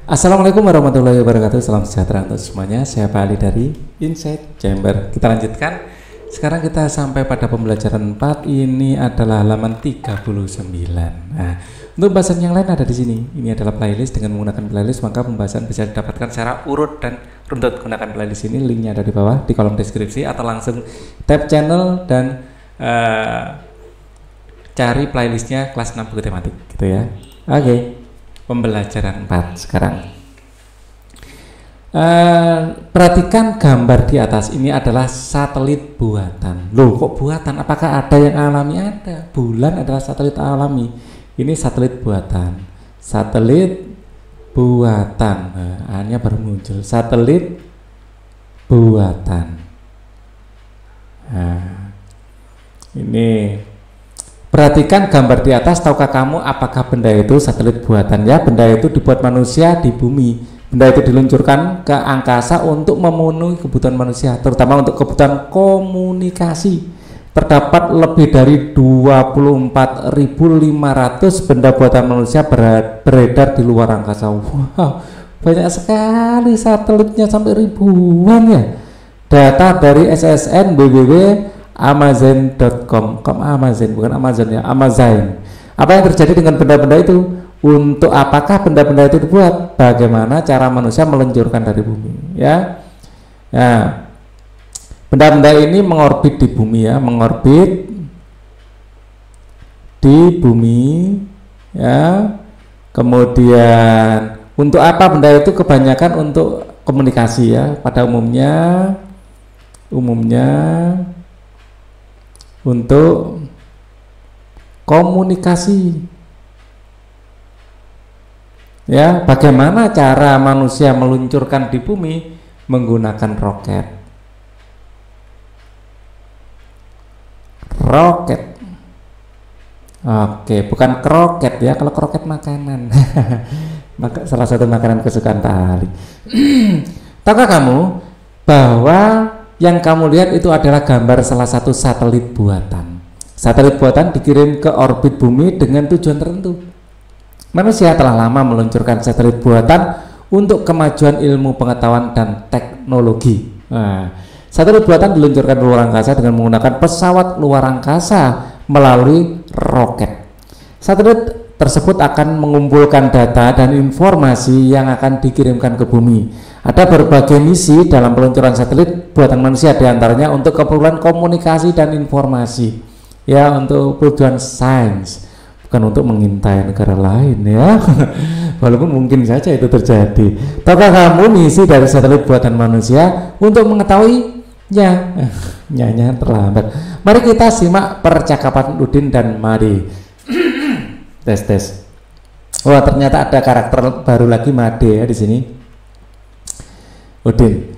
Assalamualaikum warahmatullahi wabarakatuh. Salam sejahtera untuk semuanya. Saya Pak Ali dari Insight Chamber. Kita lanjutkan. Sekarang kita sampai pada pembelajaran 4. Ini adalah halaman 39. Nah, untuk pembahasan yang lain ada di sini. Ini adalah playlist. Dengan menggunakan playlist maka pembahasan bisa didapatkan secara urut dan runtut. Gunakan playlist ini, linknya ada di bawah di kolom deskripsi, atau langsung tab channel dan cari playlistnya kelas 6 buku tematik gitu ya. Oke. Pembelajaran 4 sekarang. Perhatikan gambar di atas. Ini adalah satelit buatan. Loh, kok buatan? Apakah ada yang alami? Ada. Bulan adalah satelit alami. Ini satelit buatan. Satelit buatan. A-nya baru muncul. Satelit buatan. Nah, ini. Perhatikan gambar di atas. Tahukah kamu apakah benda itu satelit buatan? Ya, benda itu dibuat manusia di bumi. Benda itu diluncurkan ke angkasa untuk memenuhi kebutuhan manusia, terutama untuk kebutuhan komunikasi. Terdapat lebih dari 24.500 benda buatan manusia beredar di luar angkasa. Wow, banyak sekali satelitnya, sampai ribuan ya. Data dari SSN BBB Amazon.com, Amazon bukan Amazon ya, Amazon. Apa yang terjadi dengan benda-benda itu? Untuk apakah benda-benda itu dibuat? Bagaimana cara manusia meluncurkan dari bumi? Ya, nah, benda-benda ini mengorbit di bumi ya, mengorbit di bumi ya. Kemudian untuk apa benda itu? Kebanyakan untuk komunikasi ya. Pada umumnya untuk komunikasi ya. Bagaimana cara manusia meluncurkan di bumi? Menggunakan roket. Oke, bukan kroket ya. Kalau kroket makanan salah satu makanan kesukaan Pak Ali. Tahukah kamu bahwa yang kamu lihat itu adalah gambar salah satu satelit buatan. Satelit buatan dikirim ke orbit bumi dengan tujuan tertentu. Manusia telah lama meluncurkan satelit buatan untuk kemajuan ilmu pengetahuan dan teknologi. Nah, satelit buatan diluncurkan ke luar angkasa dengan menggunakan pesawat luar angkasa melalui roket. Satelit tersebut akan mengumpulkan data dan informasi yang akan dikirimkan ke bumi. Ada berbagai misi dalam peluncuran satelit buatan manusia, diantaranya untuk keperluan komunikasi dan informasi, ya, untuk tujuan sains, bukan untuk mengintai negara lain ya. Walaupun mungkin saja itu terjadi. Tahukah kamu misi dari satelit buatan manusia? Untuk mengetahui ya, nyanyi terlambat. Mari kita simak percakapan Udin dan Made. tes. Wah, ternyata ada karakter baru lagi, Made ya di sini. Udin,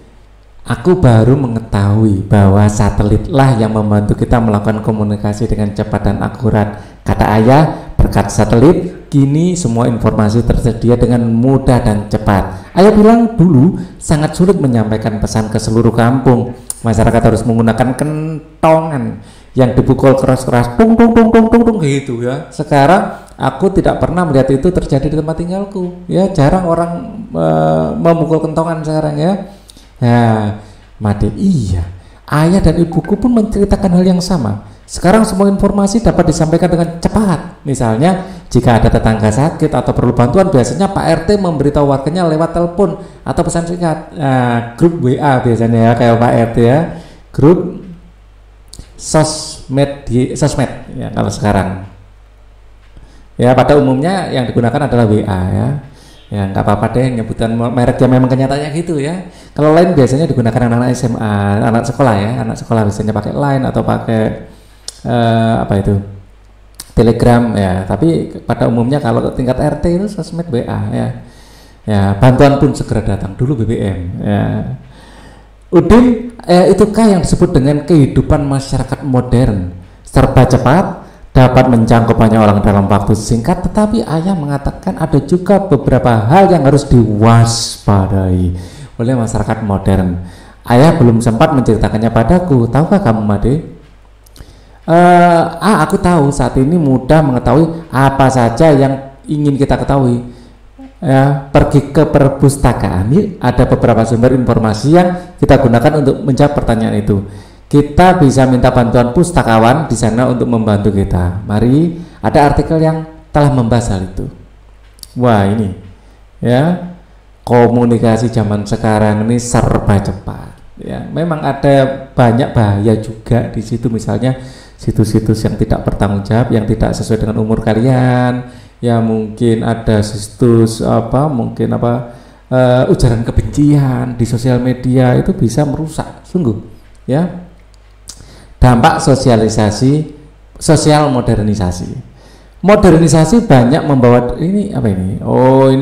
aku baru mengetahui bahwa satelitlah yang membantu kita melakukan komunikasi dengan cepat dan akurat. Kata ayah, berkat satelit, kini semua informasi tersedia dengan mudah dan cepat. Ayah bilang dulu sangat sulit menyampaikan pesan ke seluruh kampung. Masyarakat harus menggunakan kentongan yang dipukul keras-keras, tung gitu ya. Sekarang aku tidak pernah melihat itu terjadi di tempat tinggalku. Ya, jarang orang memukul kentongan sekarang ya. Nah, Made, iya. Ayah dan ibuku pun menceritakan hal yang sama. Sekarang semua informasi dapat disampaikan dengan cepat. Misalnya, jika ada tetangga sakit atau perlu bantuan, biasanya Pak RT memberitahu warganya lewat telepon atau pesan singkat. Grup WA biasanya ya, kayak Pak RT ya. Grup sosmed ya kalau sekarang. Ya, pada umumnya yang digunakan adalah WA ya. Ya, nggak apa-apa deh nyebutan mereknya, memang kenyataannya gitu ya. Kalau lain biasanya digunakan anak-anak SMA, anak sekolah ya. Anak sekolah biasanya pakai Line atau pakai apa itu? Telegram ya. Tapi pada umumnya kalau tingkat RT itu sosmed WA ya. Ya, bantuan pun segera datang, dulu BBM ya. Udin, itukah yang disebut dengan kehidupan masyarakat modern? Serba cepat, dapat menjangkau banyak orang dalam waktu singkat, tetapi ayah mengatakan ada juga beberapa hal yang harus diwaspadai oleh masyarakat modern. Ayah belum sempat menceritakannya padaku. Tahukah kamu, Made? Aku tahu saat ini mudah mengetahui apa saja yang ingin kita ketahui. ya, pergi ke perpustakaan. Ada beberapa sumber informasi yang kita gunakan untuk menjawab pertanyaan itu. Kita bisa minta bantuan pustakawan di sana untuk membantu kita. Mari, ada artikel yang telah membahas hal itu. Wah, ini ya, komunikasi zaman sekarang ini serba cepat. Ya, memang ada banyak bahaya juga di situ, misalnya situs-situs yang tidak bertanggung jawab, yang tidak sesuai dengan umur kalian. Ya, mungkin ada situs ujaran kebencian di sosial media, itu bisa merusak sungguh ya. Dampak sosial modernisasi banyak membawa ini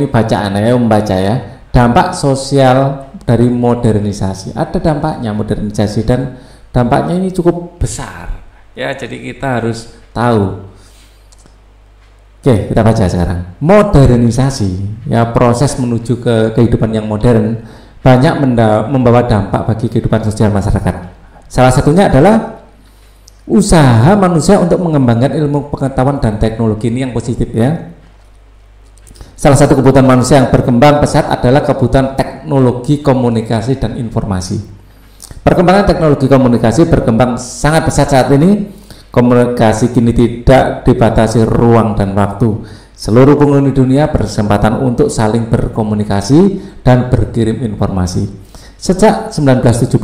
bacaan ya, membaca ya. Dampak sosial dari modernisasi, ada dampaknya modernisasi, dan dampaknya ini cukup besar ya, jadi kita harus tahu. Oke, kita baca sekarang. Modernisasi, ya, proses menuju ke kehidupan yang modern banyak membawa dampak bagi kehidupan sosial masyarakat. Salah satunya adalah usaha manusia untuk mengembangkan ilmu pengetahuan dan teknologi. Ini yang positif ya. Salah satu kebutuhan manusia yang berkembang pesat adalah kebutuhan teknologi komunikasi dan informasi. Perkembangan teknologi komunikasi berkembang sangat pesat saat ini. Komunikasi kini tidak dibatasi ruang dan waktu. Seluruh penghuni dunia berkesempatan untuk saling berkomunikasi dan berkirim informasi. Sejak 1976,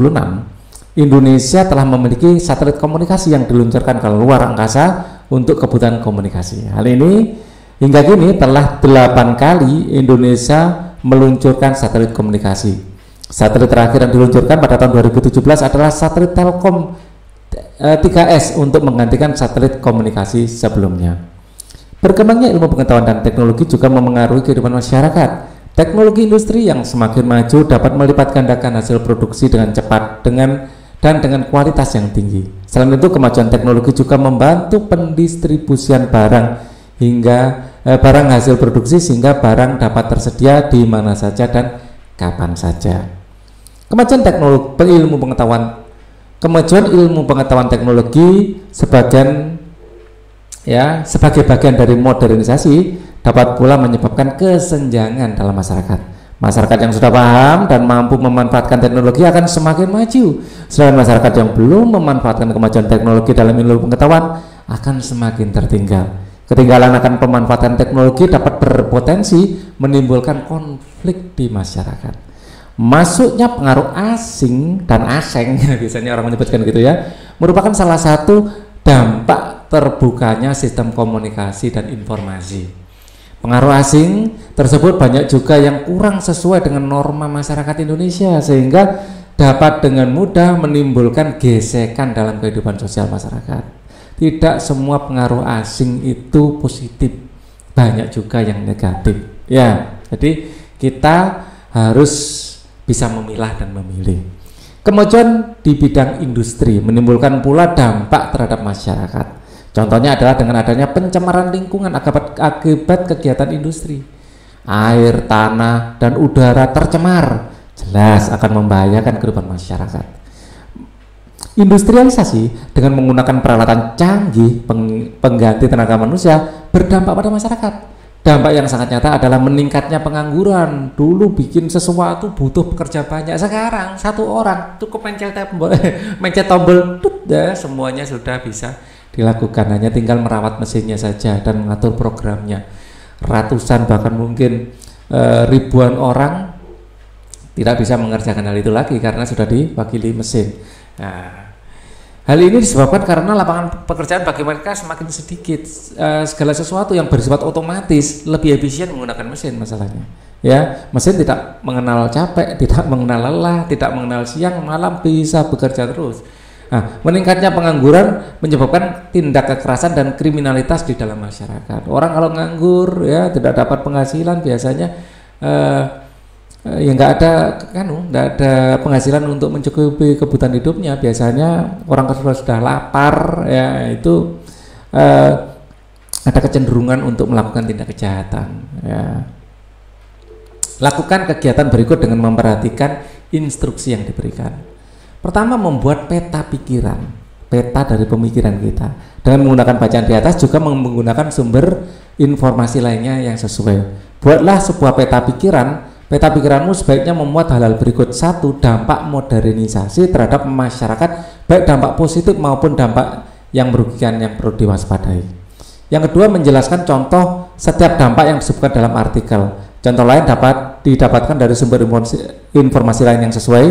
Indonesia telah memiliki satelit komunikasi yang diluncurkan ke luar angkasa untuk kebutuhan komunikasi. Hal ini hingga kini telah 8 kali Indonesia meluncurkan satelit komunikasi. Satelit terakhir yang diluncurkan pada tahun 2017 adalah satelit Telkom 3S untuk menggantikan satelit komunikasi sebelumnya. Berkembangnya ilmu pengetahuan dan teknologi juga memengaruhi kehidupan masyarakat. Teknologi industri yang semakin maju dapat melipat gandakan hasil produksi dengan cepat dengan kualitas yang tinggi. Selain itu, kemajuan teknologi juga membantu pendistribusian barang barang hasil produksi sehingga barang dapat tersedia di mana saja dan kapan saja. Kemajuan ilmu pengetahuan teknologi sebagai bagian dari modernisasi dapat pula menyebabkan kesenjangan dalam masyarakat. Masyarakat yang sudah paham dan mampu memanfaatkan teknologi akan semakin maju, sedangkan masyarakat yang belum memanfaatkan kemajuan teknologi dalam ilmu pengetahuan akan semakin tertinggal. Ketinggalan akan pemanfaatan teknologi dapat berpotensi menimbulkan konflik di masyarakat. Masuknya pengaruh asing dan asing, biasanya orang menyebutkan gitu ya, merupakan salah satu dampak terbukanya sistem komunikasi dan informasi. Pengaruh asing tersebut banyak juga yang kurang sesuai dengan norma masyarakat Indonesia, sehingga dapat dengan mudah menimbulkan gesekan dalam kehidupan sosial masyarakat. Tidak semua pengaruh asing itu positif, banyak juga yang negatif ya. Jadi kita harus bisa memilah dan memilih. Kemajuan di bidang industri menimbulkan pula dampak terhadap masyarakat. Contohnya adalah dengan adanya pencemaran lingkungan akibat kegiatan industri. Air, tanah, dan udara tercemar, jelas akan membahayakan kehidupan masyarakat. Industrialisasi dengan menggunakan peralatan canggih pengganti tenaga manusia berdampak pada masyarakat. Dampak yang sangat nyata adalah meningkatnya pengangguran. Dulu bikin sesuatu butuh pekerja banyak, sekarang satu orang cukup mencet tombol, semuanya sudah bisa dilakukan. Hanya tinggal merawat mesinnya saja dan mengatur programnya. Ratusan bahkan mungkin ribuan orang tidak bisa mengerjakan hal itu lagi karena sudah diwakili mesin. Nah, hal ini disebabkan karena lapangan pekerjaan bagi mereka semakin sedikit. Segala sesuatu yang bersifat otomatis lebih efisien menggunakan mesin masalahnya. Ya, mesin tidak mengenal capek, tidak mengenal lelah, tidak mengenal siang malam, bisa bekerja terus. Nah, meningkatnya pengangguran menyebabkan tindak kekerasan dan kriminalitas di dalam masyarakat. Orang kalau nganggur ya tidak dapat penghasilan biasanya ya nggak ada penghasilan untuk mencukupi kebutuhan hidupnya. Biasanya orang sudah lapar ya, itu ada kecenderungan untuk melakukan tindak kejahatan ya. Lakukan kegiatan berikut dengan memperhatikan instruksi yang diberikan. Pertama, membuat peta pikiran, peta dari pemikiran kita dengan menggunakan bacaan di atas, juga menggunakan sumber informasi lainnya yang sesuai. Buatlah sebuah peta pikiran. Peta pikiranmu sebaiknya memuat hal-hal berikut. 1. Dampak modernisasi terhadap masyarakat, baik dampak positif maupun dampak yang merugikan yang perlu diwaspadai. Yang kedua, menjelaskan contoh setiap dampak yang disebutkan dalam artikel. Contoh lain dapat didapatkan dari sumber informasi lain yang sesuai.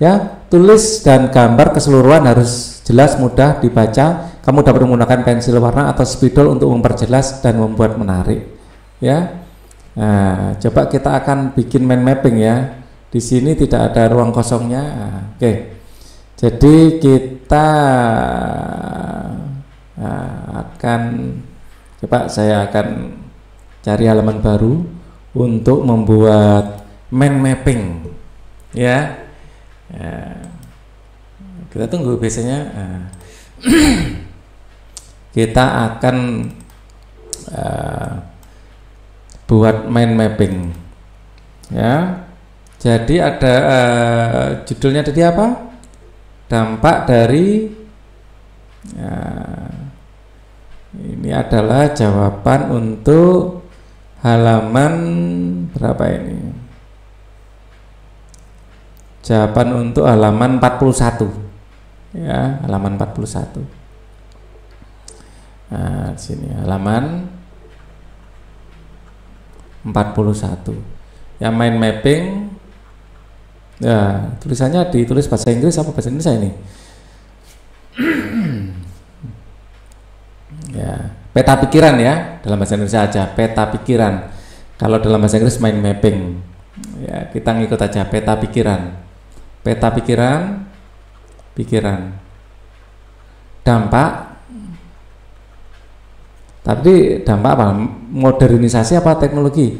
Ya, tulis dan gambar keseluruhan harus jelas, mudah dibaca. Kamu dapat menggunakan pensil warna atau spidol untuk memperjelas dan membuat menarik. Ya, nah, coba kita akan bikin mind mapping ya. Di sini tidak ada ruang kosongnya. Nah, oke. Jadi kita akan saya akan cari halaman baru untuk membuat mind mapping ya. Kita tunggu biasanya. Kita akan buat mind mapping ya. Jadi ada judulnya tadi apa? Dampak dari ini adalah jawaban untuk halaman berapa ini? Jawaban untuk halaman 41 ya, halaman 41. Nah, di sini halaman 41. Yang mind mapping ya, tulisannya ditulis bahasa Inggris apa bahasa Indonesia ini? Ya, peta pikiran ya, dalam bahasa Indonesia aja peta pikiran. Kalau dalam bahasa Inggris mind mapping. Ya, kita ngikut aja peta pikiran. Peta pikiran, dampak. Tapi dampak apa? Modernisasi apa teknologi?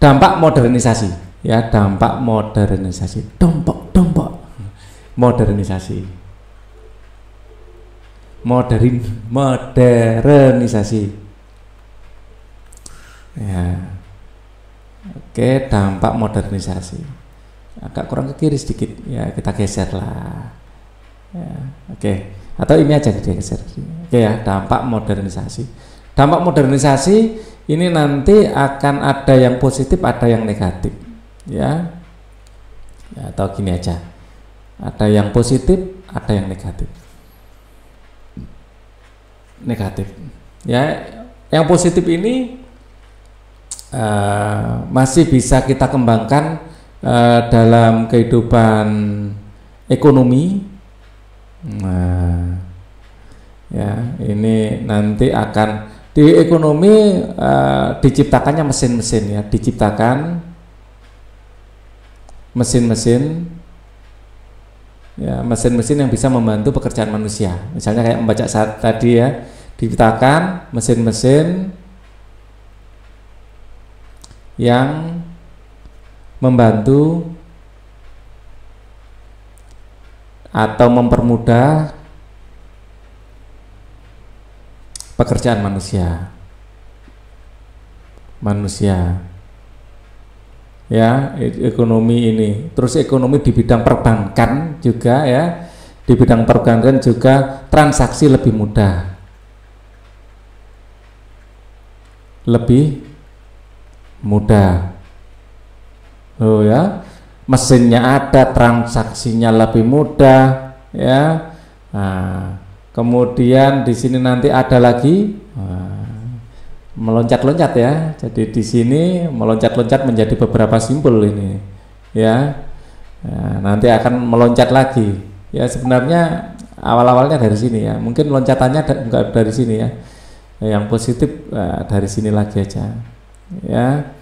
Dampak modernisasi. Ya, dampak modernisasi. Dampak modernisasi. Modernisasi. Ya. Oke, dampak modernisasi. Agak kurang ke kiri sedikit. Ya, kita geser lah. Ya, oke. Atau ini aja kita geser. Oke ya, dampak modernisasi. Dampak modernisasi ini nanti akan ada yang positif, ada yang negatif. Ya. Ya, atau gini aja. Ada yang positif, ada yang negatif. Negatif. Ya, yang positif ini masih bisa kita kembangkan dalam kehidupan ekonomi. Nah, ya ini nanti akan di ekonomi diciptakannya mesin-mesin ya, diciptakan mesin-mesin ya, mesin-mesin yang bisa membantu pekerjaan manusia. Misalnya kayak membaca saat tadi ya, diciptakan mesin-mesin yang membantu atau mempermudah pekerjaan manusia ya, ekonomi ini. Terus ekonomi di bidang perbankan juga ya, di bidang perbankan juga transaksi lebih mudah, oh ya, mesinnya ada, transaksinya lebih mudah ya. Nah, kemudian di sini nanti ada lagi meloncat-loncat ya. Jadi di sini meloncat-loncat menjadi beberapa simbol ini ya. Nah, nanti akan meloncat lagi ya. Sebenarnya awal-awalnya dari sini ya, mungkin loncatannya enggak dari sini ya. Yang positif dari sini lagi aja ya.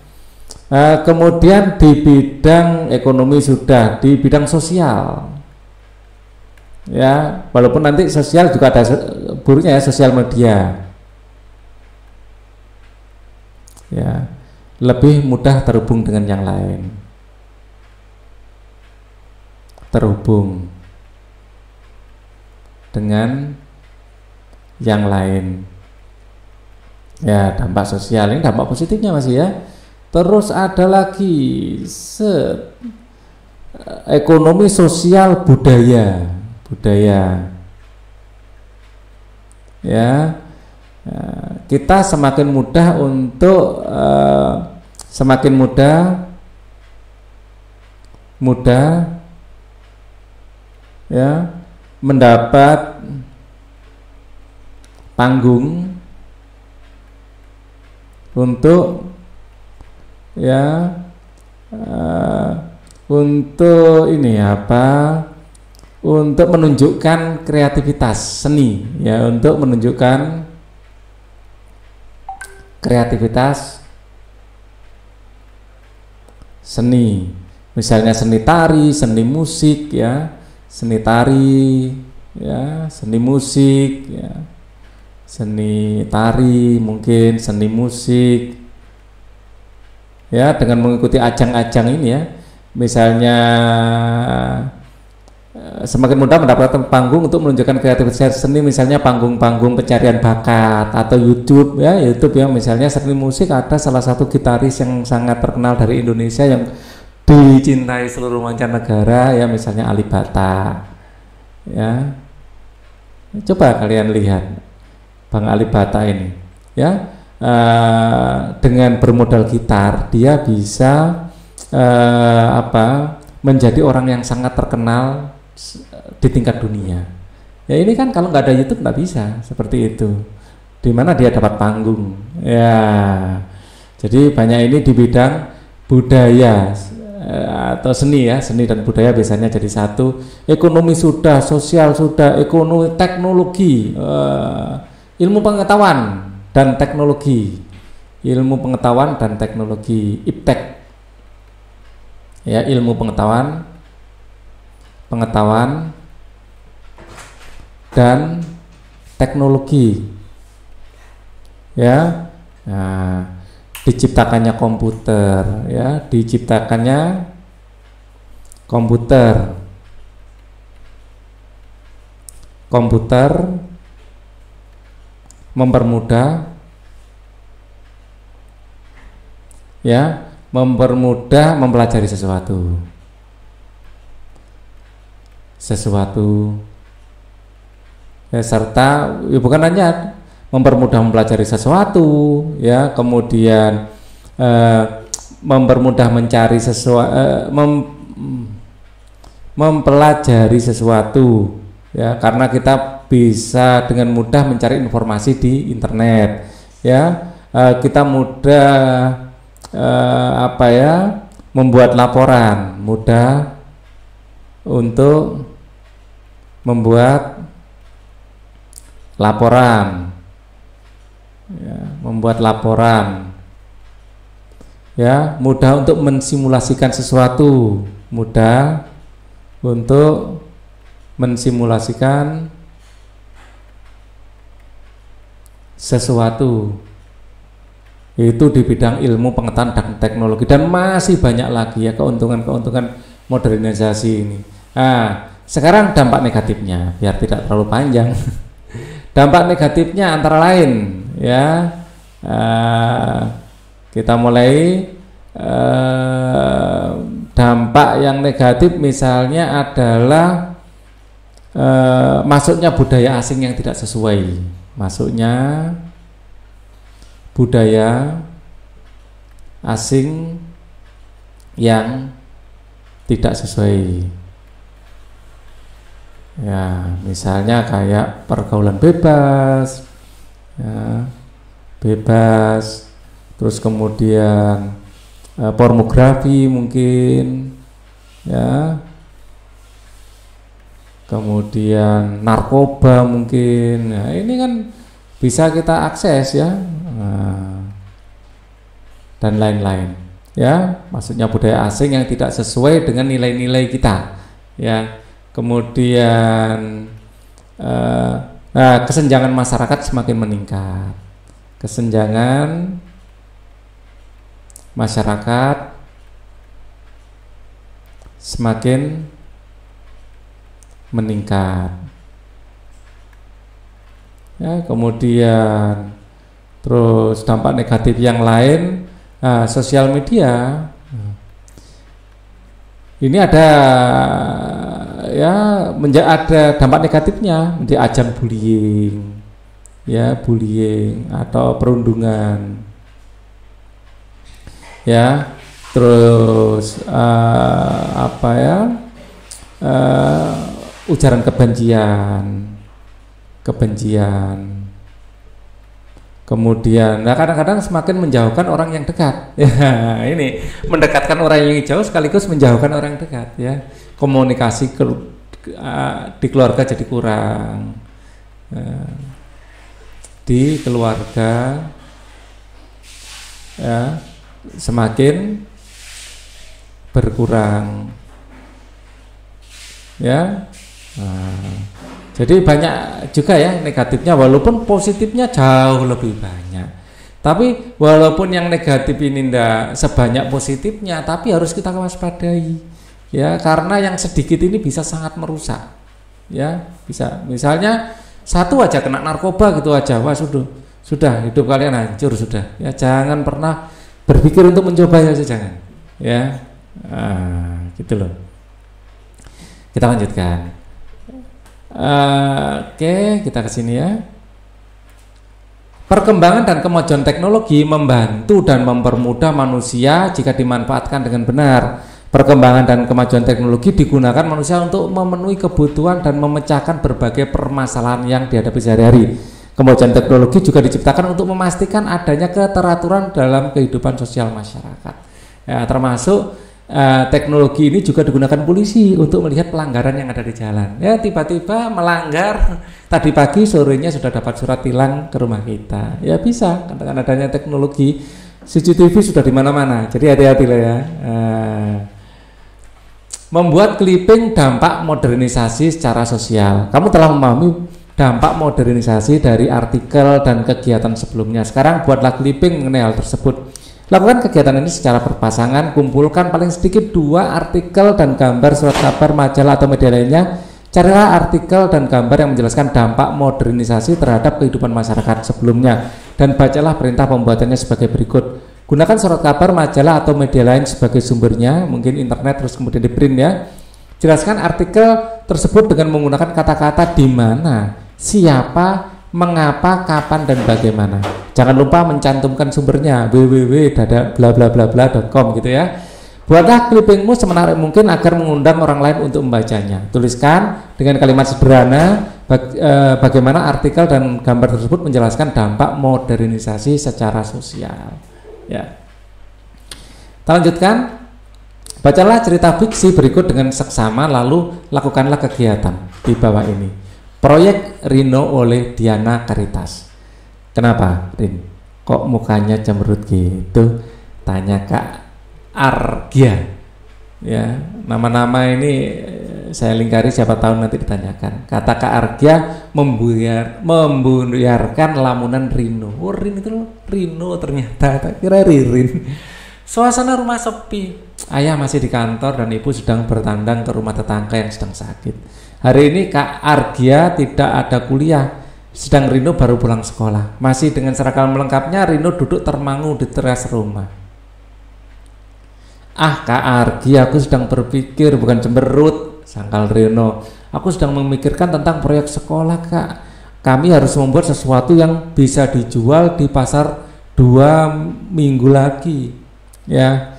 Kemudian di bidang ekonomi sudah, di bidang sosial ya, walaupun nanti sosial juga ada buruknya ya, sosial media ya, lebih mudah terhubung dengan yang lain, terhubung dengan yang lain ya. Dampak sosial ini dampak positifnya masih ya. Terus ada lagi ekonomi sosial budaya ya. Kita semakin mudah untuk semakin mudah ya mendapat panggung untuk ya untuk ini apa, untuk menunjukkan kreativitas seni ya, untuk menunjukkan kreativitas seni, misalnya seni tari, seni musik ya, seni tari ya, seni musik ya, seni tari mungkin seni musik ya, dengan mengikuti ajang-ajang ini ya, misalnya semakin mudah mendapatkan panggung untuk menunjukkan kreativitas seni, misalnya panggung-panggung pencarian bakat atau YouTube ya, misalnya seni musik, ada salah satu gitaris yang sangat terkenal dari Indonesia yang dicintai seluruh mancanegara ya, misalnya Ali Bata ya. Coba kalian lihat Bang Ali Bata ini ya, dengan bermodal gitar dia bisa menjadi orang yang sangat terkenal di tingkat dunia ya. Ini kan kalau nggak ada YouTube nggak bisa seperti itu, di mana dia dapat panggung ya. Jadi banyak ini di bidang budaya atau seni ya, seni dan budaya biasanya jadi satu. Ekonomi sudah, sosial sudah, ekonomi, teknologi, ilmu pengetahuan dan teknologi, iptek ya, ilmu pengetahuan dan teknologi ya. Nah, diciptakannya komputer ya, komputer mempermudah ya, mempelajari sesuatu ya, serta ya bukan hanya mempermudah mempelajari sesuatu ya, kemudian mempermudah mencari sesuatu, mempelajari sesuatu ya, karena kita bisa dengan mudah mencari informasi di internet ya, kita mudah membuat laporan, mudah untuk membuat laporan ya, mudah untuk mensimulasikan sesuatu, mudah untuk mensimulasikan sesuatu, itu di bidang ilmu pengetahuan dan teknologi, dan masih banyak lagi ya keuntungan modernisasi ini. Nah, sekarang dampak negatifnya, biar tidak terlalu panjang. Dampak negatifnya antara lain ya, kita mulai dampak yang negatif misalnya adalah masuknya budaya asing yang tidak sesuai, masuknya budaya asing yang tidak sesuai ya, misalnya kayak pergaulan bebas ya, terus kemudian pornografi mungkin ya, kemudian narkoba mungkin. Nah, ini kan bisa kita akses ya, dan lain-lain ya, maksudnya budaya asing yang tidak sesuai dengan nilai-nilai kita ya. Kemudian kesenjangan masyarakat semakin meningkat, kesenjangan masyarakat semakin meningkat ya. Kemudian terus dampak negatif yang lain, sosial media ini ada ya, ada dampak negatifnya, menjadi ajang bullying ya, bullying atau perundungan, ya, terus apa ya, ujaran kebencian, kemudian, nah kadang-kadang semakin menjauhkan orang yang dekat, ya, ini mendekatkan orang yang jauh sekaligus menjauhkan orang dekat, ya, komunikasi di keluarga jadi kurang, di keluarga, ya, semakin berkurang, ya. Jadi banyak juga ya negatifnya, walaupun positifnya jauh lebih banyak. Tapi walaupun yang negatif ini tidak sebanyak positifnya, tapi harus kita waspadai, ya, karena yang sedikit ini bisa sangat merusak, ya, bisa. Misalnya satu aja kena narkoba gitu aja, wah sudah hidup kalian hancur sudah. Ya, jangan pernah berpikir untuk mencoba saja, jangan, ya. Gitu loh. Kita lanjutkan. Oke, kita ke sini ya. Perkembangan dan kemajuan teknologi membantu dan mempermudah manusia jika dimanfaatkan dengan benar. Perkembangan dan kemajuan teknologi digunakan manusia untuk memenuhi kebutuhan dan memecahkan berbagai permasalahan yang dihadapi sehari-hari. Kemajuan teknologi juga diciptakan untuk memastikan adanya keteraturan dalam kehidupan sosial masyarakat. Ya, termasuk teknologi ini juga digunakan polisi untuk melihat pelanggaran yang ada di jalan. Ya, tiba-tiba melanggar, tadi pagi sorenya sudah dapat surat tilang ke rumah kita. Ya bisa, dengan adanya teknologi, CCTV sudah di mana-mana. Jadi hati-hati lah ya. Membuat clipping dampak modernisasi secara sosial. Kamu telah memahami dampak modernisasi dari artikel dan kegiatan sebelumnya. Sekarang buatlah clipping mengenai hal tersebut. Lakukan kegiatan ini secara berpasangan, kumpulkan paling sedikit 2 artikel dan gambar surat kabar, majalah atau media lainnya. Carilah artikel dan gambar yang menjelaskan dampak modernisasi terhadap kehidupan masyarakat sebelumnya dan bacalah perintah pembuatannya sebagai berikut. Gunakan surat kabar, majalah atau media lain sebagai sumbernya, mungkin internet, terus kemudian di print ya. Jelaskan artikel tersebut dengan menggunakan kata-kata di mana, siapa, mengapa, kapan, dan bagaimana. Jangan lupa mencantumkan sumbernya www.blablabla.com gitu ya. Buatlah clippingmu semenarik mungkin agar mengundang orang lain untuk membacanya. Tuliskan dengan kalimat sederhana bagaimana artikel dan gambar tersebut menjelaskan dampak modernisasi secara sosial. Ya. Kita lanjutkan. Bacalah cerita fiksi berikut dengan seksama lalu lakukanlah kegiatan di bawah ini. Proyek Rino oleh Diana Caritas. Kenapa, Rin? Kok mukanya cemberut gitu? Tanya Kak Argia. Ya, nama-nama ini saya lingkari, siapa tahu nanti ditanyakan. Kata Kak Argia membuyarkan lamunan Rino. Oh, Rin itu loh, Rino ternyata, tak kira Ririn. Suasana rumah sepi. Ayah masih di kantor dan ibu sedang bertandang ke rumah tetangga yang sedang sakit. Hari ini Kak Argia tidak ada kuliah, sedang Rino baru pulang sekolah. Masih dengan seragam lengkapnya, Rino duduk termangu di teras rumah. Ah Kak Argia, aku sedang berpikir, bukan cemberut, sangkal Rino. Aku sedang memikirkan tentang proyek sekolah Kak. Kami harus membuat sesuatu yang bisa dijual di pasar 2 minggu lagi. Ya,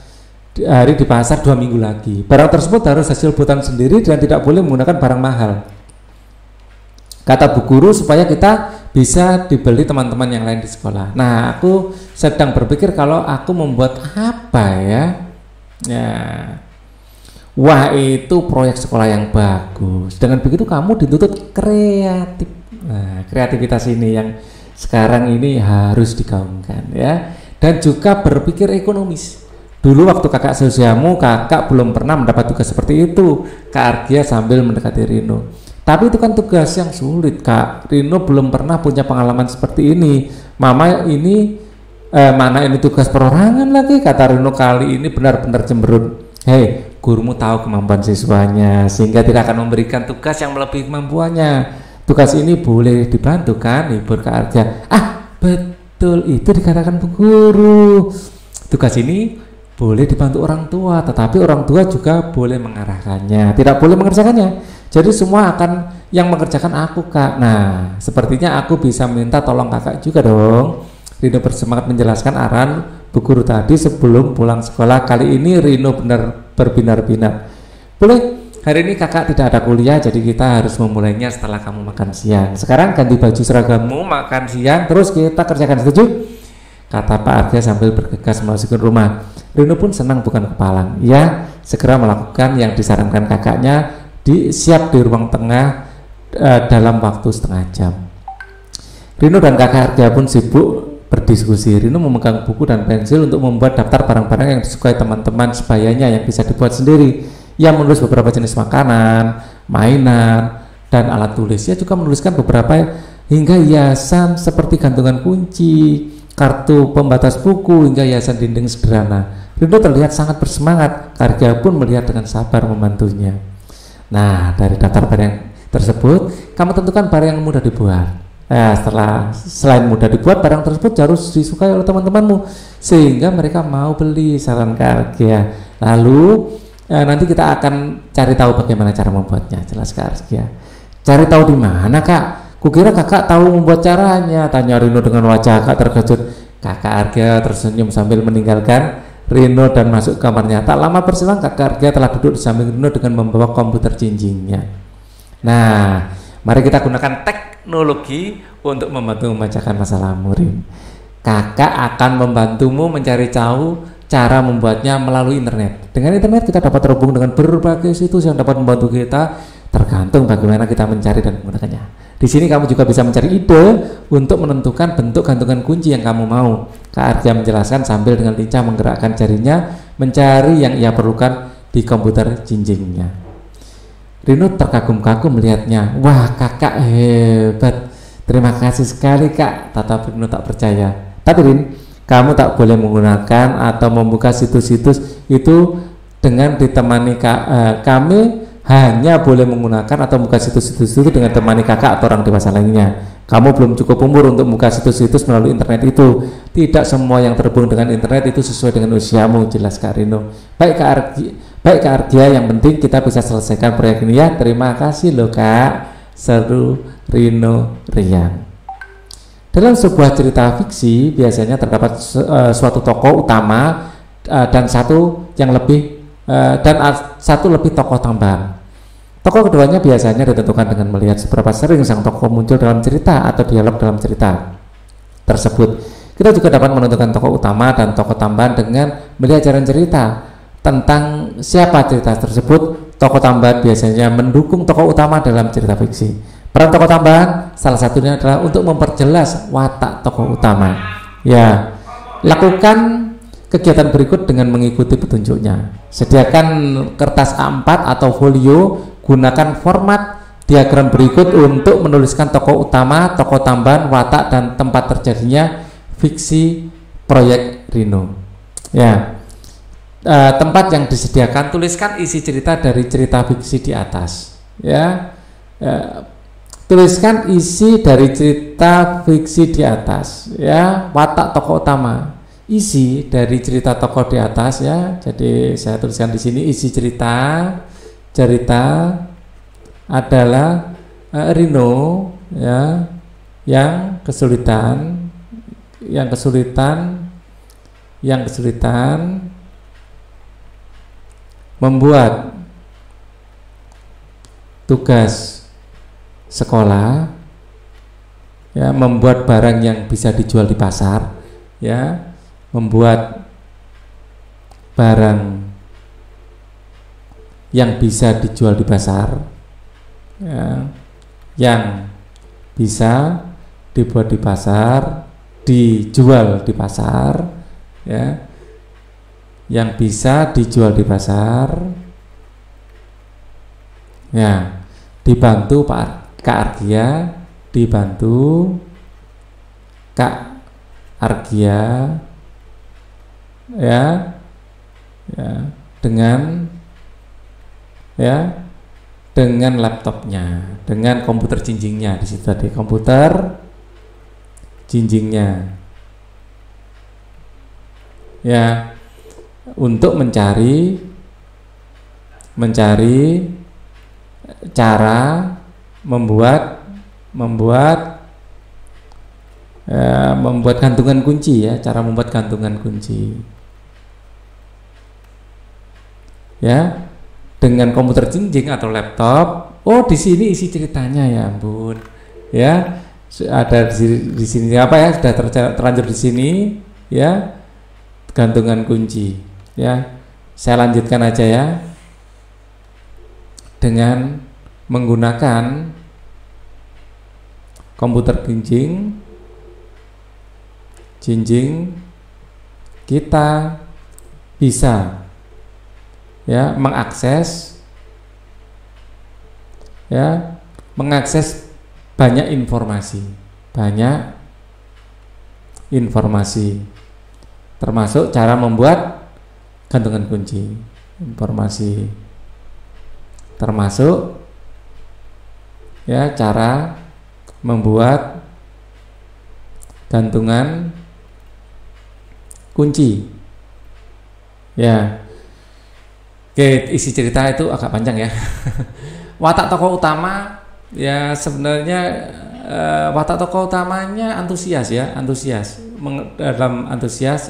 hari di pasar 2 minggu lagi. Barang tersebut harus hasil buatan sendiri dan tidak boleh menggunakan barang mahal. Kata bu guru supaya kita bisa dibeli teman-teman yang lain di sekolah. Nah, aku sedang berpikir kalau aku membuat apa ya? Ya, wah itu proyek sekolah yang bagus. Dengan begitu kamu dituntut kreatif. Nah, kreativitas ini yang sekarang ini harus digaungkan ya. Dan juga berpikir ekonomis. Dulu waktu kakak seusiamu, kakak belum pernah mendapat tugas seperti itu. Kak Argia sambil mendekati Rino. Tapi itu kan tugas yang sulit Kak. Rino belum pernah punya pengalaman seperti ini. Mama ini mana ini tugas perorangan lagi, kata Rino kali ini benar-benar cemberut. Hei, gurumu tahu kemampuan siswanya sehingga tidak akan memberikan tugas yang melebihi kemampuannya. Tugas ini boleh dibantu kan, hibur Kak Argia. Ah betul, itu dikatakan bu guru. Tugas ini boleh dibantu orang tua, tetapi orang tua juga boleh mengarahkannya, tidak boleh mengerjakannya. Jadi semua akan yang mengerjakan aku, Kak. Nah, sepertinya aku bisa minta tolong Kakak juga dong. Rino bersemangat menjelaskan arahan Bu Guru tadi sebelum pulang sekolah. Kali ini Rino benar berbinar-binar. Boleh, hari ini Kakak tidak ada kuliah, jadi kita harus memulainya setelah kamu makan siang. Sekarang ganti baju seragammu, makan siang, terus kita kerjakan, setuju? Kata Pak Arga sambil bergegas memasuki rumah. Rino pun senang bukan kepalang. Ia segera melakukan yang disarankan kakaknya, siap di ruang tengah dalam waktu setengah jam. Rino dan kakak Arga pun sibuk berdiskusi. Rino memegang buku dan pensil untuk membuat daftar barang-barang yang disukai teman-teman sebayanya yang bisa dibuat sendiri. Ia menulis beberapa jenis makanan, mainan, dan alat tulis. Ia juga menuliskan beberapa hingga hiasan seperti gantungan kunci, kartu pembatas buku, hingga hiasan dinding sederhana. Rino terlihat sangat bersemangat. Arga pun melihat dengan sabar membantunya. Nah, dari daftar barang tersebut, kamu tentukan barang yang mudah dibuat. Nah, selain mudah dibuat, barang tersebut harus disukai oleh teman-temanmu sehingga mereka mau beli, saran Arga. Lalu nanti kita akan cari tahu bagaimana cara membuatnya. Jelas Kak Arga. Cari tahu di mana, Kak? Kukira kakak tahu membuat caranya, tanya Rino dengan wajah agak terkejut. Kakak Arga tersenyum sambil meninggalkan Rino dan masuk ke kamarnya. Tak lama berselang, kakak Arga telah duduk di samping Rino dengan membawa komputer jinjingnya. Nah, mari kita gunakan teknologi untuk membantu membacakan masalahmu, Rin. Kakak akan membantumu mencari tahu cara membuatnya melalui internet. Dengan internet kita dapat terhubung dengan berbagai situs yang dapat membantu kita, tergantung bagaimana kita mencari dan menggunakannya. Di sini kamu juga bisa mencari ide untuk menentukan bentuk gantungan kunci yang kamu mau. Kak Arga menjelaskan sambil dengan lincah menggerakkan jarinya mencari yang ia perlukan di komputer jinjingnya. Rino terkagum-kagum melihatnya. Wah, kakak hebat. Terima kasih sekali, Kak. Tatap Rino tak percaya. Tapi Rin, kamu tak boleh menggunakan atau membuka situs-situs itu dengan ditemani kami. Hanya boleh menggunakan atau membuka situs-situs itu dengan temani kakak atau orang dewasa lainnya. Kamu belum cukup umur untuk membuka situs-situs melalui internet itu. Tidak semua yang terhubung dengan internet itu sesuai dengan usiamu, jelas Kak Rino. Baik Kak Arga, yang penting kita bisa selesaikan proyek ini ya. Terima kasih loh Kak, seru Rino riang. Dalam sebuah cerita fiksi biasanya terdapat suatu tokoh utama dan satu lebih tokoh tambahan. Tokoh keduanya biasanya ditentukan dengan melihat seberapa sering sang tokoh muncul dalam cerita atau dialog dalam cerita tersebut. Kita juga dapat menentukan tokoh utama dan tokoh tambahan dengan melihat jalan cerita tentang siapa cerita tersebut. Tokoh tambahan biasanya mendukung tokoh utama dalam cerita fiksi. Peran tokoh tambahan salah satunya adalah untuk memperjelas watak tokoh utama. Ya, lakukan kegiatan berikut dengan mengikuti petunjuknya. Sediakan kertas A4 atau folio, gunakan format diagram berikut untuk menuliskan tokoh utama, tokoh tambahan, watak, dan tempat terjadinya fiksi proyek Rino. Ya, tempat yang disediakan, tuliskan isi cerita dari cerita fiksi di atas. Ya, tuliskan isi dari cerita fiksi di atas. Ya, watak tokoh utama. Isi dari cerita tokoh di atas ya. Jadi saya tuliskan di sini isi cerita adalah Rino ya, yang kesulitan membuat tugas sekolah ya, membuat barang yang bisa dijual di pasar ya, membuat barang yang bisa dijual di pasar ya, yang bisa dibuat di pasar, dijual di pasar ya, yang bisa dijual di pasar ya, dibantu Kak Argia, dibantu Kak Argia ya dengan laptopnya, dengan komputer jinjingnya. Di situ tadi komputer jinjingnya ya, untuk mencari cara membuat gantungan kunci ya, cara membuat gantungan kunci ya, dengan komputer jinjing atau laptop. Oh, di sini isi ceritanya, ya ampun ya, ada di sini apa ya, sudah terlanjur di sini ya, gantungan kunci ya. Saya lanjutkan aja ya, dengan menggunakan komputer jinjing kita bisa ya mengakses banyak informasi termasuk cara membuat gantungan kunci, informasi termasuk ya cara membuat gantungan kunci ya. Oke, isi cerita itu agak panjang ya. Watak tokoh utama ya, sebenarnya watak tokoh utamanya antusias ya, dalam antusias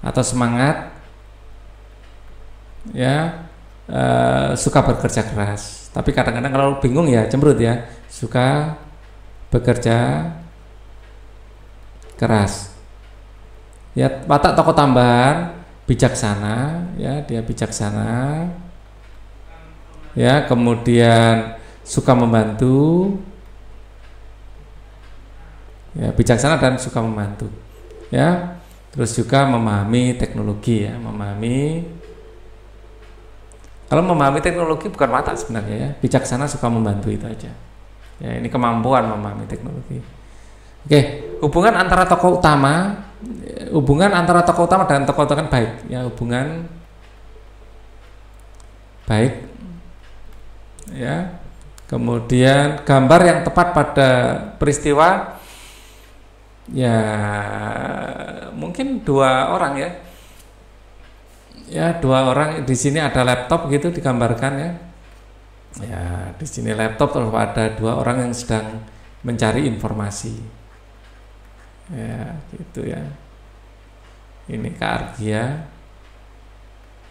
atau semangat ya, suka bekerja keras, tapi kadang-kadang kalau bingung ya cemberut ya, suka bekerja keras ya. Watak tokoh tambahan bijaksana ya, dia bijaksana ya, kemudian suka membantu ya, bijaksana dan suka membantu ya, terus juga memahami teknologi ya, kalau memahami teknologi bukan watak sebenarnya ya, bijaksana suka membantu itu aja ya, ini kemampuan memahami teknologi. Oke, hubungan antara tokoh utama dan tokoh kan baik ya, hubungan baik ya. Kemudian gambar yang tepat pada peristiwa ya, mungkin dua orang ya, dua orang di sini ada laptop gitu digambarkan ya. Ya, di sini laptop, terus ada dua orang yang sedang mencari informasi. Ya, gitu ya. Ini Kak Argia.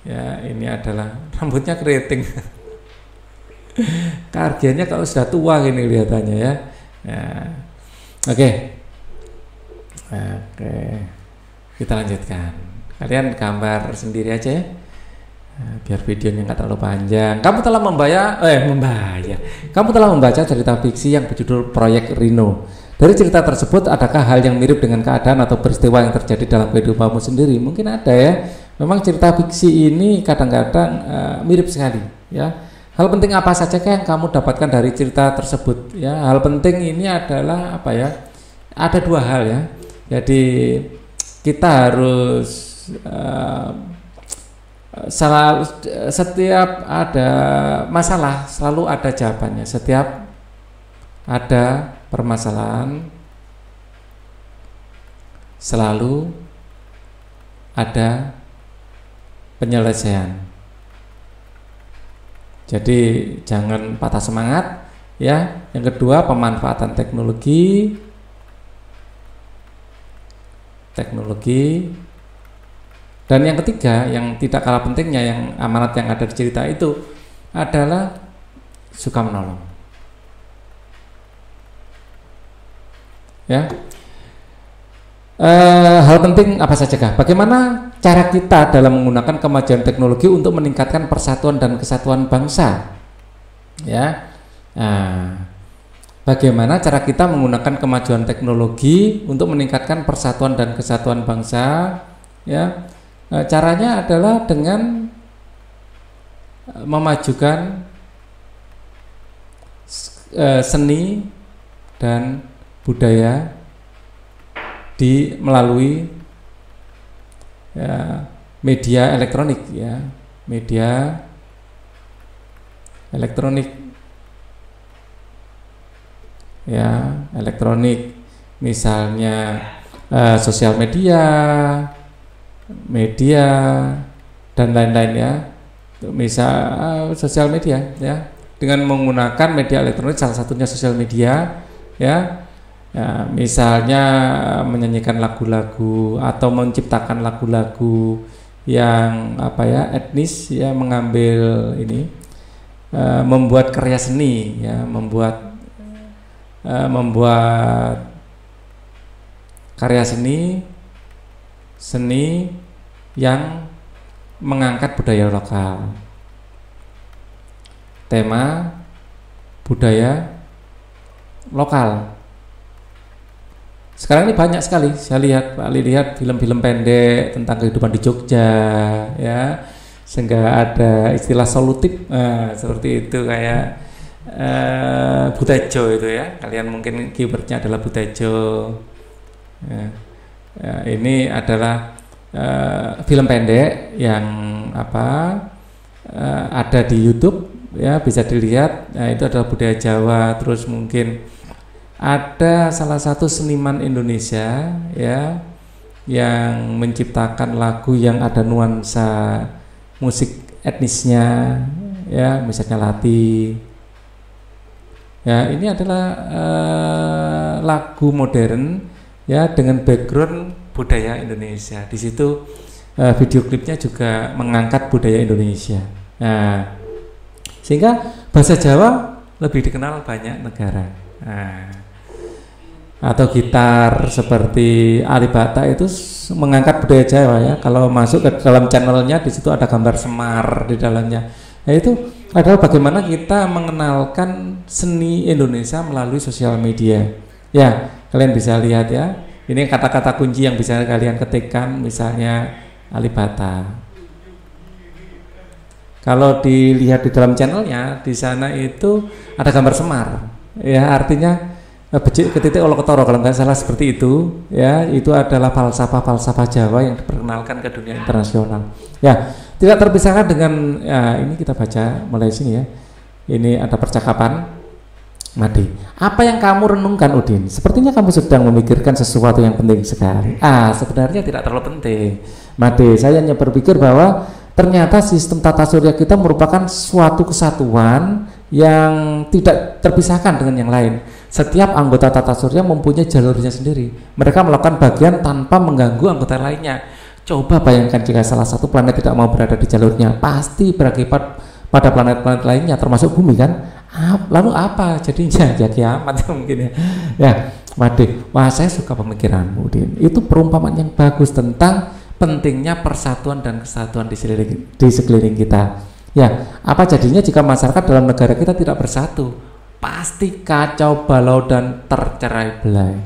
Ya, ini adalah rambutnya keriting. Kak Argianya kalau sudah tua gini kelihatannya ya. Ya. Oke. Kita lanjutkan. Kalian gambar sendiri aja ya. Nah, biar videonya nggak terlalu panjang. Kamu telah membaca cerita fiksi yang berjudul Proyek Rino. Dari cerita tersebut, adakah hal yang mirip dengan keadaan atau peristiwa yang terjadi dalam kehidupanmu sendiri? Mungkin ada ya. Memang cerita fiksi ini kadang-kadang mirip sekali ya. Hal penting apa saja yang kamu dapatkan dari cerita tersebut ya? Hal penting ini adalah apa ya? Ada dua hal ya. Jadi kita harus setiap ada masalah selalu ada jawabannya. Setiap ada permasalahan selalu ada penyelesaian. Jadi jangan patah semangat ya. Yang kedua, pemanfaatan teknologi dan yang ketiga yang tidak kalah pentingnya, yang amanat yang ada di cerita itu adalah suka menolong ya. Hal penting apa saja kah? Bagaimana cara kita dalam menggunakan kemajuan teknologi untuk meningkatkan persatuan dan kesatuan bangsa ya. Bagaimana cara kita menggunakan kemajuan teknologi untuk meningkatkan persatuan dan kesatuan bangsa ya. Caranya adalah dengan memajukan seni dan budaya melalui ya, media elektronik ya, media elektronik ya, elektronik misalnya sosial media media dan lain-lainnya. Misal sosial media ya, dengan menggunakan media elektronik salah satunya sosial media ya. Ya, misalnya menyanyikan lagu-lagu atau menciptakan lagu-lagu yang etnis ya, mengambil ini membuat karya seni ya, membuat karya seni yang mengangkat budaya lokal, tema budaya lokal. Sekarang ini banyak sekali saya lihat film-film pendek tentang kehidupan di Jogja ya, sehingga ada istilah solutif seperti itu, kayak Butejo itu ya, kalian mungkin keywordnya adalah Butejo ya. Ini adalah film pendek yang ada di YouTube ya, bisa dilihat. Nah, itu adalah budaya Jawa. Terus mungkin ada salah satu seniman Indonesia ya yang menciptakan lagu yang ada nuansa musik etnisnya ya, misalnya Lati ya. Ini adalah lagu modern ya, dengan background budaya Indonesia. Di situ video klipnya juga mengangkat budaya Indonesia. Nah, sehingga bahasa Jawa lebih dikenal banyak negara. Nah, atau gitar seperti Alibata itu mengangkat budaya Jawa ya. Kalau masuk ke dalam channelnya, di situ ada gambar Semar di dalamnya. Nah, itu adalah bagaimana kita mengenalkan seni Indonesia melalui sosial media. Ya, kalian bisa lihat ya. Ini kata-kata kunci yang bisa kalian ketikkan, misalnya Alibata. Kalau dilihat di dalam channelnya, di sana itu ada gambar Semar. Ya, artinya becik ke titik olo ketoro, kalau nggak salah seperti itu ya. Itu adalah falsafah Jawa yang diperkenalkan ke dunia internasional ya. Tidak terpisahkan dengan ya, ini kita baca mulai sini ya. Ini ada percakapan. Made, apa yang kamu renungkan Udin? Sepertinya kamu sedang memikirkan sesuatu yang penting sekali. Sebenarnya tidak terlalu penting Made, saya hanya berpikir bahwa ternyata sistem tata surya kita merupakan suatu kesatuan yang tidak terpisahkan dengan yang lain. Setiap anggota tata surya mempunyai jalurnya sendiri. Mereka melakukan bagian tanpa mengganggu anggota lainnya. Coba bayangkan jika salah satu planet tidak mau berada di jalurnya, pasti berakibat pada planet-planet lainnya, termasuk bumi kan. Lalu apa jadinya? Ya kiamat mungkin ya. Ya, Made, wah saya suka pemikiranmu Udin. Itu perumpamaan yang bagus tentang pentingnya persatuan dan kesatuan di sekeliling kita. Ya, apa jadinya jika masyarakat dalam negara kita tidak bersatu? Pasti kacau balau dan tercerai berai.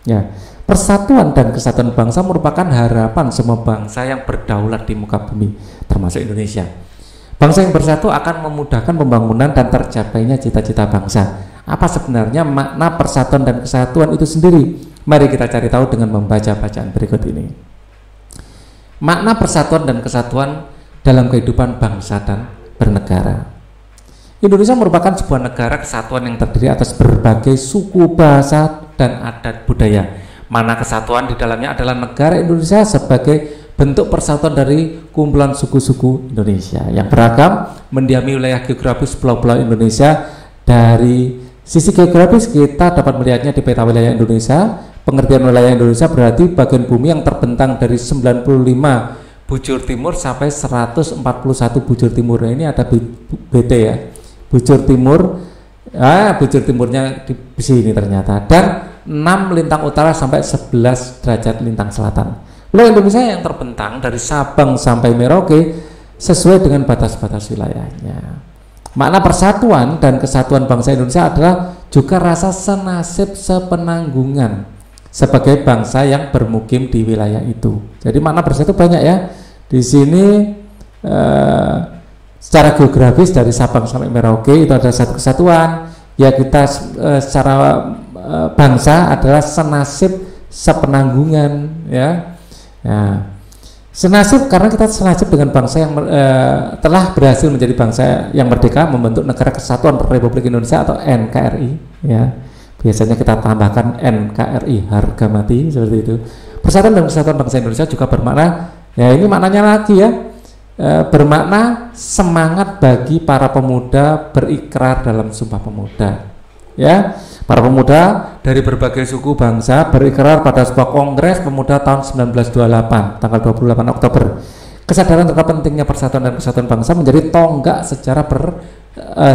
Ya, persatuan dan kesatuan bangsa merupakan harapan semua bangsa yang berdaulat di muka bumi, termasuk Indonesia. Bangsa yang bersatu akan memudahkan pembangunan dan tercapainya cita-cita bangsa. Apa sebenarnya makna persatuan dan kesatuan itu sendiri? Mari kita cari tahu dengan membaca bacaan berikut ini. Makna persatuan dan kesatuan dalam kehidupan bangsa dan bernegara. Indonesia merupakan sebuah negara kesatuan yang terdiri atas berbagai suku, bahasa, dan adat budaya. Makna kesatuan di dalamnya adalah negara Indonesia sebagai bentuk persatuan dari kumpulan suku-suku Indonesia yang beragam, mendiami wilayah geografis pulau-pulau Indonesia. Dari sisi geografis kita dapat melihatnya di peta wilayah Indonesia. Pengertian wilayah Indonesia berarti bagian bumi yang terbentang dari 95 bujur timur sampai 141 bujur timur. Nah, ini ada BT ya, bujur timur. Bujur timurnya di sini ternyata, dan 6 lintang utara sampai 11 derajat lintang selatan. Wilayah Indonesia yang terbentang dari Sabang sampai Merauke sesuai dengan batas-batas wilayahnya. Makna persatuan dan kesatuan bangsa Indonesia adalah juga rasa senasib sepenanggungan sebagai bangsa yang bermukim di wilayah itu. Jadi makna bersatu banyak ya. Di sini secara geografis dari Sabang sampai Merauke itu ada satu kesatuan. Ya, kita secara bangsa adalah senasib sepenanggungan ya. Nah, senasib karena kita senasib dengan bangsa yang telah berhasil menjadi bangsa yang merdeka, membentuk Negara Kesatuan Republik Indonesia atau NKRI ya. Biasanya kita tambahkan NKRI, harga mati, seperti itu. Persatuan dan Kesatuan Bangsa Indonesia juga bermakna, ya ini maknanya lagi ya, bermakna semangat bagi para pemuda berikrar dalam Sumpah Pemuda. Ya, para pemuda dari berbagai suku bangsa berikrar pada sebuah Kongres Pemuda tahun 1928, tanggal 28 Oktober. Kesadaran tentang pentingnya persatuan dan kesatuan bangsa menjadi tonggak secara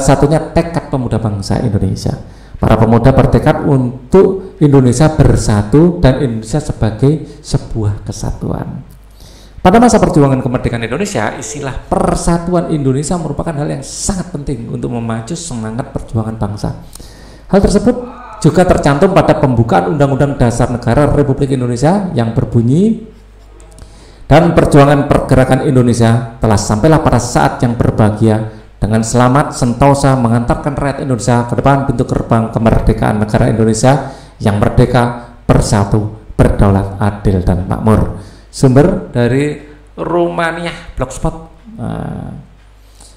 satunya tekad pemuda bangsa Indonesia. Para pemuda bertekad untuk Indonesia bersatu dan Indonesia sebagai sebuah kesatuan. Pada masa perjuangan kemerdekaan Indonesia, istilah persatuan Indonesia merupakan hal yang sangat penting untuk memacu semangat perjuangan bangsa. Hal tersebut juga tercantum pada pembukaan Undang-Undang Dasar Negara Republik Indonesia yang berbunyi, dan perjuangan pergerakan Indonesia telah sampailah pada saat yang berbahagia dengan selamat sentosa mengantarkan rakyat Indonesia ke depan pintu gerbang kemerdekaan negara Indonesia yang merdeka, bersatu, berdaulat, adil, dan makmur. Sumber dari Rumania Blogspot.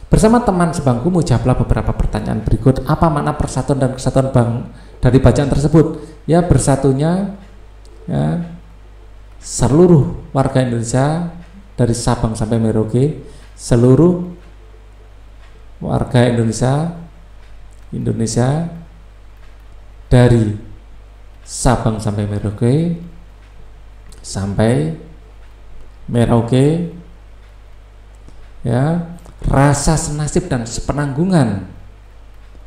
Bersama teman sebangku menjawablah beberapa pertanyaan berikut. Apa makna persatuan dan kesatuan dari bacaan tersebut? Ya, bersatunya ya, seluruh warga Indonesia dari Sabang sampai Merauke, seluruh warga Indonesia dari Sabang sampai Merauke ya, rasa senasib dan sepenanggungan,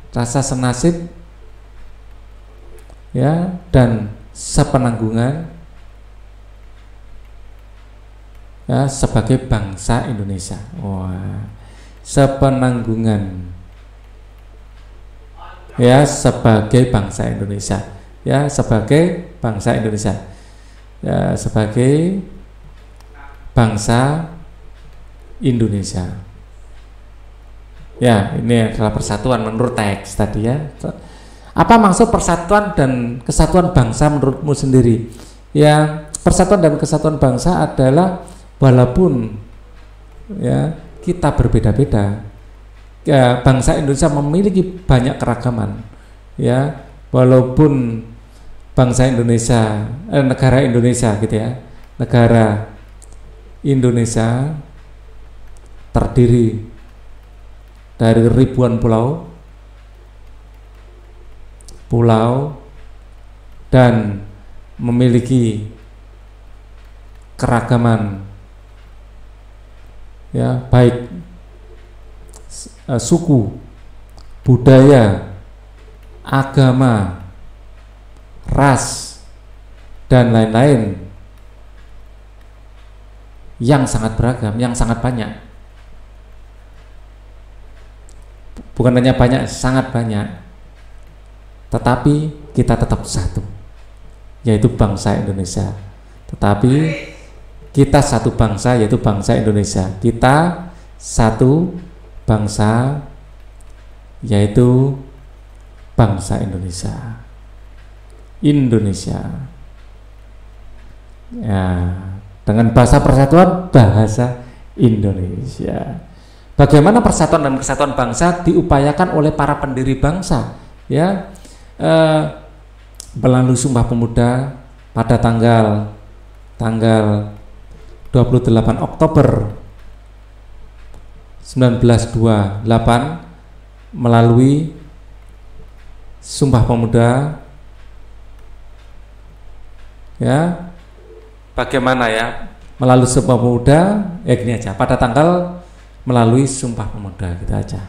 rasa senasib ya dan sepenanggungan ya sebagai bangsa Indonesia. Wah, sepenanggungan ya sebagai bangsa Indonesia, ya sebagai bangsa Indonesia, ya sebagai bangsa Indonesia. Ya, ini adalah persatuan menurut teks tadi ya. Apa maksud persatuan dan kesatuan bangsa menurutmu sendiri? Ya, persatuan dan kesatuan bangsa adalah walaupun ya kita berbeda-beda, ya, bangsa Indonesia memiliki banyak keragaman. Ya, walaupun bangsa Indonesia, negara Indonesia gitu ya, negara Indonesia terdiri dari ribuan pulau dan memiliki keragaman ya, baik suku, budaya, agama, ras, dan lain-lain yang sangat beragam, yang sangat banyak. Bukan hanya banyak, sangat banyak. Tetapi kita tetap satu, yaitu bangsa Indonesia. Tetapi kita satu bangsa, yaitu bangsa Indonesia. Kita satu bangsa, yaitu bangsa Indonesia. Indonesia. Ya, dengan bahasa persatuan, bahasa Indonesia. Bagaimana persatuan dan kesatuan bangsa diupayakan oleh para pendiri bangsa, ya, melalui Sumpah Pemuda pada tanggal 28 Oktober 1928 melalui Sumpah Pemuda, ya. Bagaimana ya melalui Sumpah Pemuda, ya gini aja, pada tanggal melalui Sumpah Pemuda, gitu aja.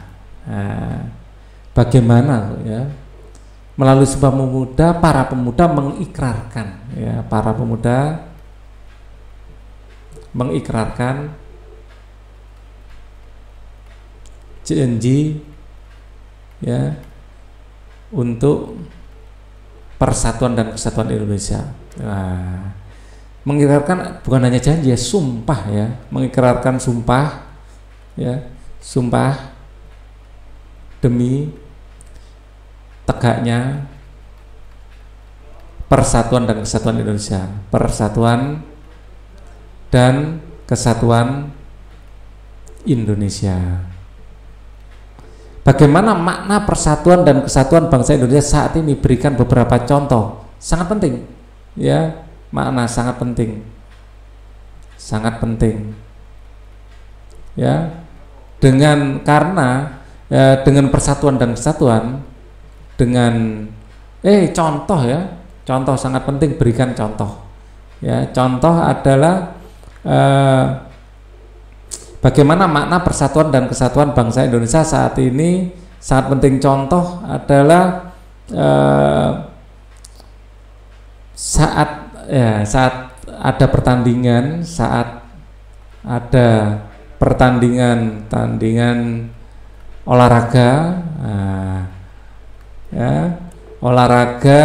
Nah, bagaimana ya melalui Sumpah Pemuda para pemuda mengikrarkan, ya, para pemuda mengikrarkan janji ya untuk persatuan dan kesatuan Indonesia. Nah, mengikrarkan bukan hanya janji ya, sumpah ya, mengikrarkan sumpah ya, sumpah demi tegaknya persatuan dan kesatuan Indonesia, persatuan dan kesatuan Indonesia. Bagaimana makna persatuan dan kesatuan bangsa Indonesia saat ini? Berikan beberapa contoh, sangat penting ya, makna sangat penting, sangat penting. Ya, karena dengan persatuan dan kesatuan, dengan contoh ya, contoh sangat penting, berikan contoh. Ya, contoh adalah bagaimana makna persatuan dan kesatuan bangsa Indonesia saat ini sangat penting. Contoh adalah saat ada pertandingan, tandingan olahraga, olahraga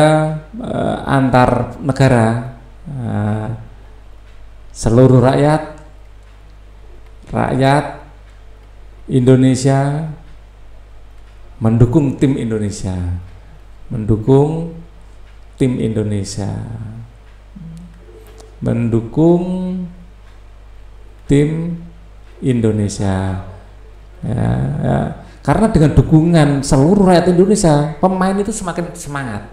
antar negara, seluruh rakyat Indonesia mendukung tim Indonesia, mendukung tim Indonesia. Karena dengan dukungan seluruh rakyat Indonesia, pemain itu semakin semangat.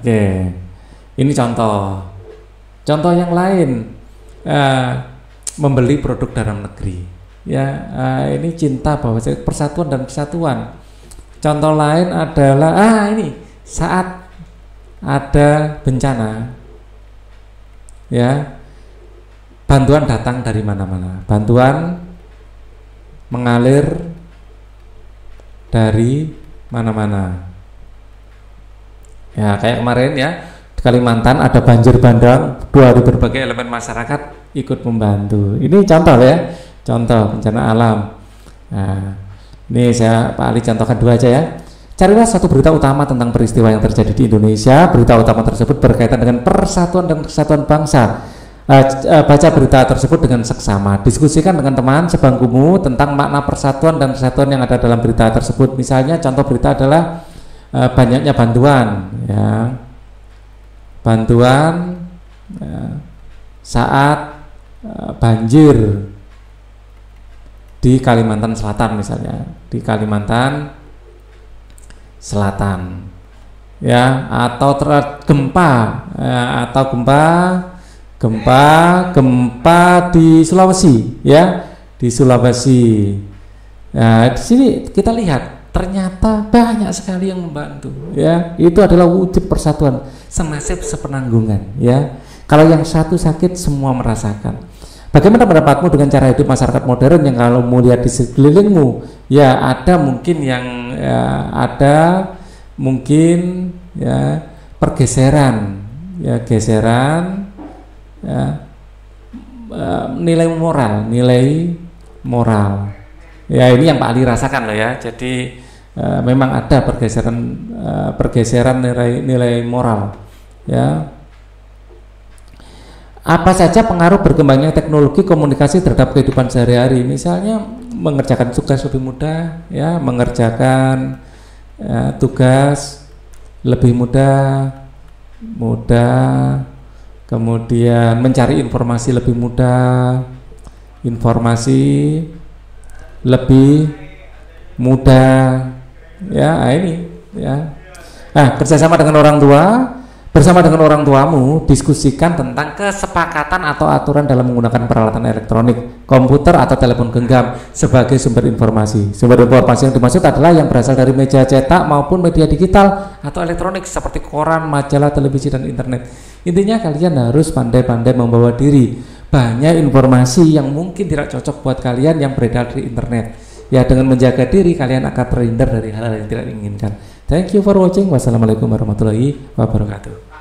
Oke. Ini contoh yang lain, membeli produk dalam negeri. Ini cinta bahwa persatuan dan kesatuan. Contoh lain adalah ini saat ada bencana, bantuan datang dari mana-mana, bantuan mengalir dari mana-mana. Kayak kemarin di Kalimantan ada banjir bandang, 2 hari berbagai elemen masyarakat ikut membantu. Ini contoh contoh bencana alam. Ini Pak Ali contohkan 2 aja ya. Carilah satu berita utama tentang peristiwa yang terjadi di Indonesia. Berita utama tersebut berkaitan dengan persatuan dan kesatuan bangsa. Baca berita tersebut dengan seksama. Diskusikan dengan teman sebangkumu tentang makna persatuan dan kesatuan yang ada dalam berita tersebut. Misalnya contoh berita adalah banyaknya bantuan saat banjir di Kalimantan Selatan, misalnya di Kalimantan Selatan, atau gempa di Sulawesi, di Sulawesi. Di sini kita lihat ternyata banyak sekali yang membantu. Itu adalah wujud persatuan, senasib sepenanggungan. Kalau yang satu sakit, semua merasakan. Bagaimana pendapatmu dengan cara hidup masyarakat modern yang kalau mau lihat di sekelilingmu, ada mungkin pergeseran, nilai moral. Ini yang Pak Ali rasakan loh ya. Jadi memang ada pergeseran nilai moral. Apa saja pengaruh berkembangnya teknologi komunikasi terhadap kehidupan sehari-hari? Misalnya mengerjakan tugas lebih mudah, mengerjakan tugas lebih mudah, kemudian mencari informasi lebih mudah, kerjasama dengan orang tua. Bersama dengan orang tuamu, diskusikan tentang kesepakatan atau aturan dalam menggunakan peralatan elektronik, komputer atau telepon genggam sebagai sumber informasi. Sumber informasi yang dimaksud adalah yang berasal dari media cetak maupun media digital atau elektronik seperti koran, majalah, televisi, dan internet. Intinya kalian harus pandai-pandai membawa diri. Banyak informasi yang mungkin tidak cocok buat kalian yang beredar di internet. Dengan menjaga diri kalian akan terhindar dari hal-hal yang tidak diinginkan. Thank you for watching. Wassalamualaikum warahmatullahi wabarakatuh.